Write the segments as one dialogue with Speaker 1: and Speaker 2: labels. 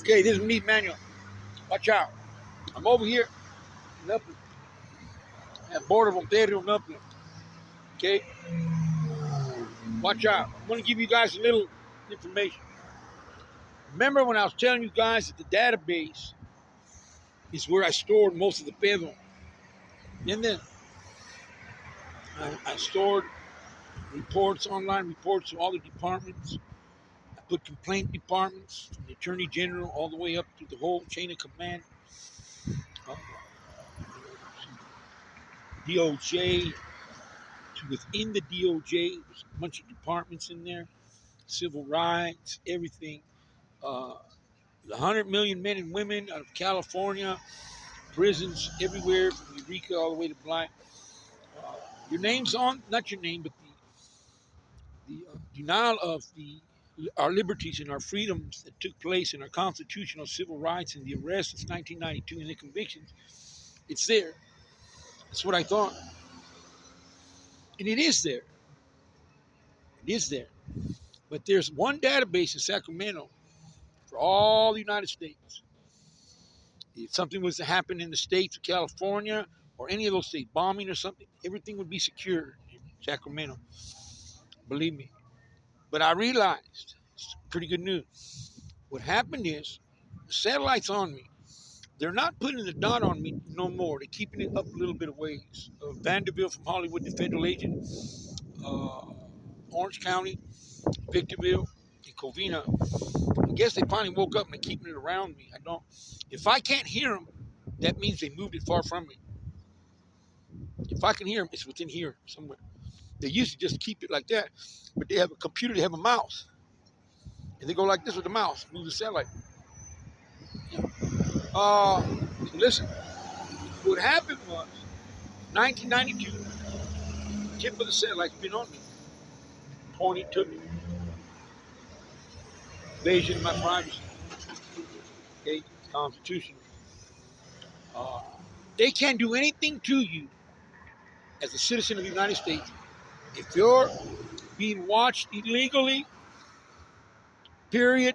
Speaker 1: Okay, this is me, Manuel. Watch out. I'm over here in Upland, at border of Ontario and Upland. Okay? Watch out. I'm going to give you guys a little information. Remember when I was telling you guys that the database is where I stored most of the pedo? And then I stored reports, online reports to all the departments. I put complaint departments from the Attorney General all the way up to the whole chain of command. DOJ, to within the DOJ, there's a bunch of departments in there, civil rights, everything. The 100 million men and women out of California, prisons everywhere from Eureka all the way to Bly. Your name's on, not your name, but the denial of our liberties and our freedoms that took place in our constitutional civil rights and the arrest since 1992 and the convictions. It's there. That's what I thought. And it is there. It is there. But there's one database in Sacramento for all the United States. If something was to happen in the states of California or any of those states, bombing or something, everything would be secure in Sacramento. Believe me. But I realized, it's pretty good news. What happened is, the satellite's on me. They're not putting the dot on me no more. They're keeping it up a little bit of ways. Vanderbilt from Hollywood, the federal agent, Orange County, Victorville, and Covina. I guess they finally woke up and they're keeping it around me. I don't. If I can't hear them, that means they moved it far from me. If I can hear them, it's within here somewhere. They used to just keep it like that, but they have a computer, they have a mouse, and they go like this with the mouse, move the satellite. Listen, what happened was 1992, the tip of the satellite's been on me, pointing to me, invasion of my privacy. Okay, it's constitutional. They can't do anything to you as a citizen of the United States if you're being watched illegally. Period.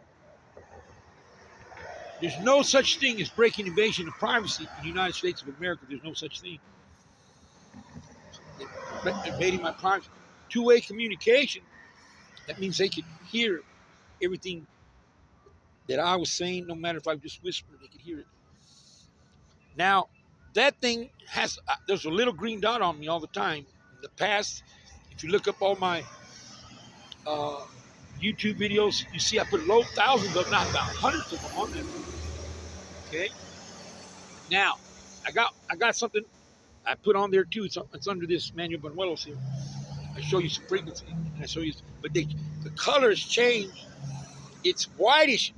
Speaker 1: There's no such thing as breaking invasion of privacy in the United States of America. There's no such thing. Invading my privacy. Two-way communication. That means they could hear everything that I was saying, no matter if I just whispered, they could hear it. Now, that thing has, there's a little green dot on me all the time. In the past, if you look up all my YouTube videos, you see I put thousands of, not about hundreds of them on there. Okay? Now, I got something I put on there too. It's under this Manuel Banuelos here. I show you some frequency, and I show you, but the colors change. It's whitish.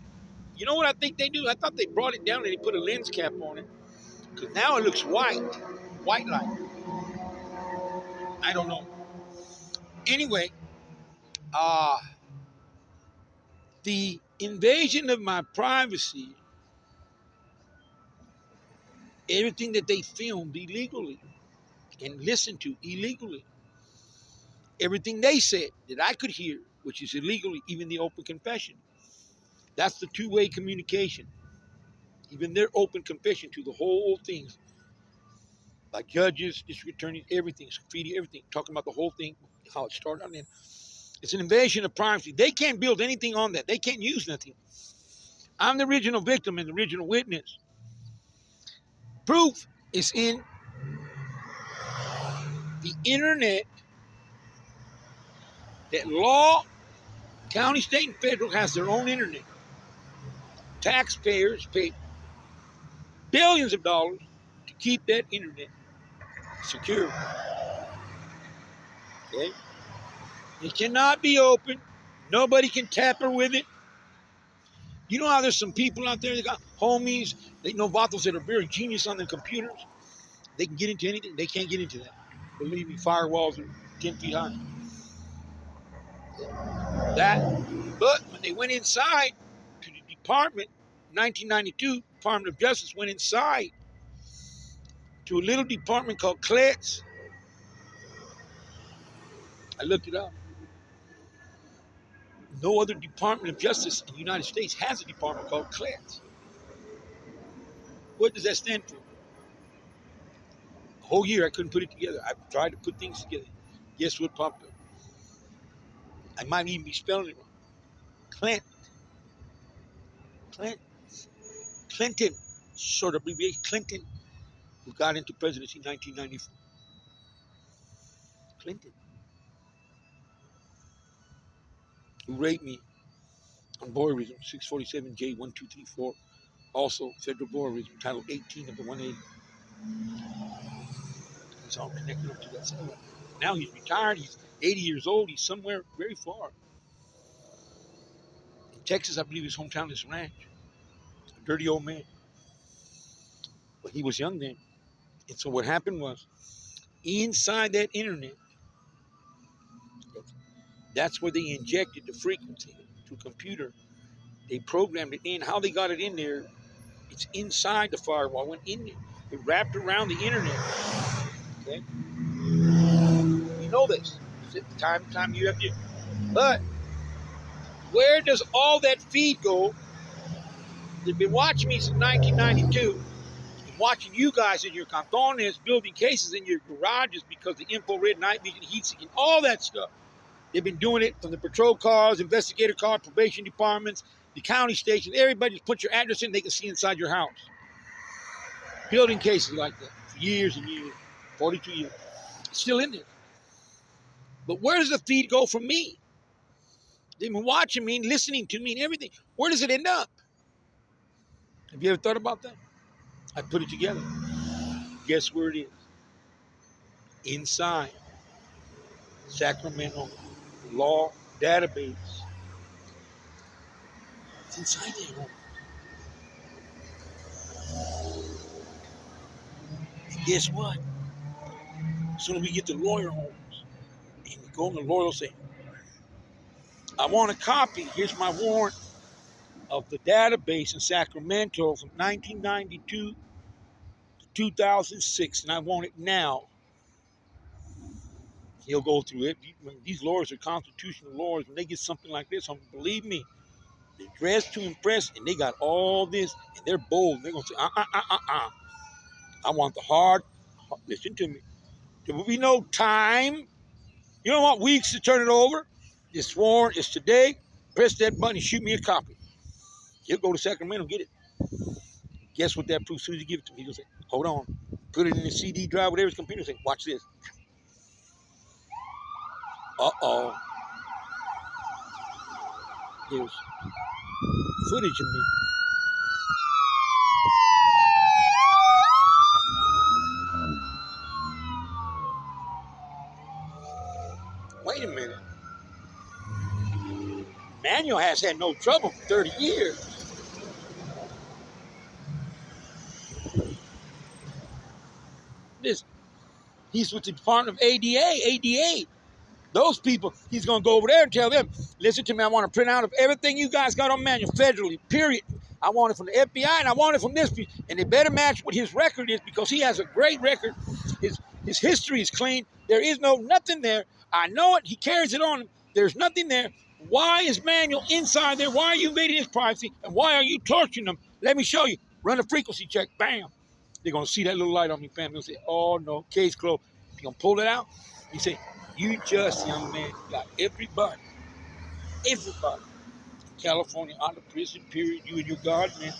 Speaker 1: You know what I think they do? I thought they brought it down and they put a lens cap on it, because now it looks white light. I don't know. Anyway, the invasion of my privacy, everything that they filmed illegally and listened to illegally, everything they said that I could hear, which is illegally, even the open confession. That's the two-way communication. Even their open confession to the whole thing, like judges, district attorneys, everything, graffiti, everything, talking about the whole thing, how it started. I mean, it's an invasion of privacy. They can't build anything on that. They can't use nothing. I'm the original victim and the original witness. Proof is in the internet that law, county, state, and federal has their own internet. Taxpayers pay billions of dollars to keep that internet secure. Okay? It cannot be open. Nobody can tamper with it. You know how there's some people out there that got homies, they know vatos that are very genius on their computers. They can get into anything. They can't get into that. Believe me, firewalls are 10 feet high. But when they went inside to the department, 1992, Department of Justice went inside to a little department called CLETS. I looked it up. No other Department of Justice in the United States has a department called CLET. What does that stand for? A whole year I couldn't put it together. I tried to put things together. Guess what popped up? I might even be spelling it wrong. Clint, Clint, Clinton, short abbreviation, Clinton, who got into presidency in 1994. Clinton, who raped me on voyeurism, 647J1234. Also, federal voyeurism, Title 18 of the 180. It's all connected up to that somewhere. Now he's retired. He's 80 years old. He's somewhere very far. In Texas, I believe his hometown is Ranch. A dirty old man. But he was young then. And so what happened was, inside that internet, that's where they injected the frequency to a computer. They programmed it in. How they got it in there, it's inside the firewall. Went in there. It wrapped around the internet. Okay? You know this. It's time you have to. But where does all that feed go? They've been watching me since 1992. Watching you guys in your cantones, building cases in your garages because the infrared night vision, heat seeking, all that stuff. They've been doing it from the patrol cars, investigator cars, probation departments, the county stations. Everybody just put your address in, they can see inside your house. Building cases like that for years and years, 42 years. It's still in there. But where does the feed go from me? They've been watching me and listening to me and everything. Where does it end up? Have you ever thought about that? I put it together. Guess where it is? Inside Sacramento Law Database. It's inside there. And guess what? As soon as we get to lawyer homes, and we go and the lawyer will say, I want a copy. Here's my warrant of the database in Sacramento from 1992 to 2006, and I want it now. He'll go through it. When these lawyers are constitutional lawyers, when they get something like this, believe me, they're dressed to impress, and they got all this, and they're bold. They're going to say, I want the hard. Listen to me. There will be no time. You don't want weeks to turn it over. It's sworn. It's today. Press that button and shoot me a copy. He'll go to Sacramento and get it. Guess what that proves? As soon as you give it to me, he'll say, hold on. Put it in the CD drive, whatever his computer say. Watch this. Uh-oh. There's footage of me. Wait a minute. Manuel has had no trouble for 30 years. He's with the Department of ADA. Those people, he's going to go over there and tell them, listen to me, I want a printout of everything you guys got on Manuel federally, period. I want it from the FBI and I want it from this piece. And they better match what his record is because he has a great record. His history is clean. There is nothing there. I know it. He carries it on him. There's nothing there. Why is Manuel inside there? Why are you invading his privacy? And why are you torturing him? Let me show you. Run a frequency check. Bam. They're going to see that little light on me, family. They'll say, oh, no, case closed. You're going to pull it out. You say, you just, young man, got everybody in California out of prison, period. You and your God, man.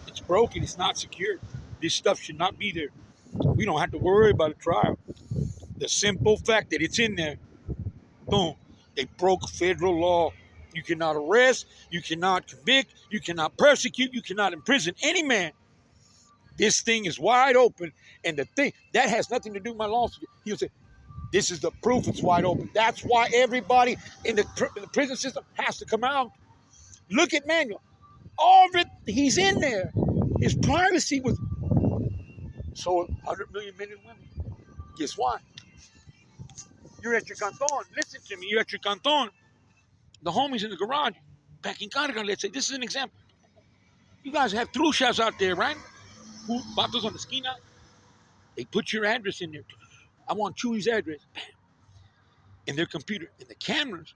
Speaker 1: It's broken. It's not secure. This stuff should not be there. We don't have to worry about a trial. The simple fact that it's in there, boom, they broke federal law. You cannot arrest, you cannot convict, you cannot persecute, you cannot imprison any man. This thing is wide open, and the thing, that has nothing to do with my lawsuit. He'll say, this is the proof it's wide open. That's why everybody in the prison system has to come out. Look at Manuel. All of it, he's in there. His privacy was so 100 million men and women. Guess what? You're at your canton. Listen to me. You're at your canton. The homies in the garage, back in Cargan, let's say, this is an example. You guys have truchas out there, right? Vatos on the esquina. They put your address in there. I want Chewy's address. Bam. In their computer. And the cameras,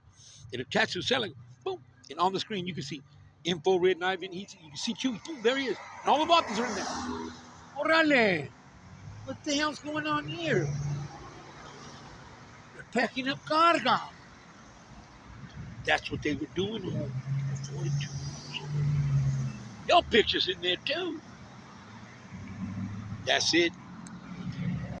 Speaker 1: It attached to the satellite. Boom. And on the screen, you can see info, Red Knife, and you can see Chewie. Boom, there he is. And all the Vulcans are in there. Orale. What the hell's going on here? They're packing up cargo. That's what they were doing here for 42 years. Your picture's in there, too. That's it.